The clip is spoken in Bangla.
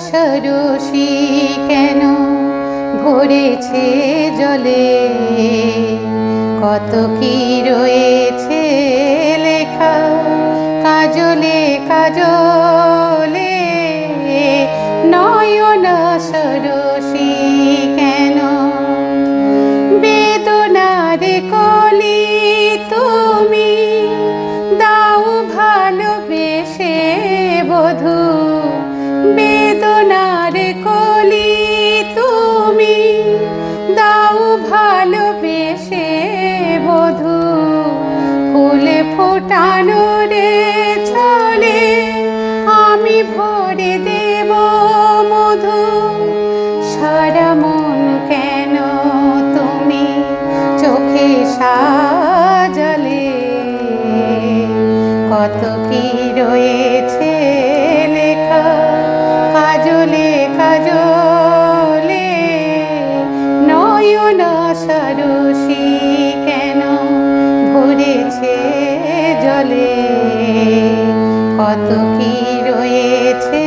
সরসী কেন ভরেছে জলে, কত কি রয়েছে লেখা কাজলে কাজলে। নয়ন সরসী কেন বেদনার কলি তুমি দাও ভালোবেসে বধূ। বেদনার কলি তুমি দাও ভালোবেসে বধূ। ফুল ফোটানো রে ছলে আমি ভরে দেব মধু। সারা মন কেন তুমি চোখে সাজালে, কত কি রয়েছে লেখা কাজলে কাজলে। নয়ন সরসী কেন ভরেছে জলে, কত কি রয়েছে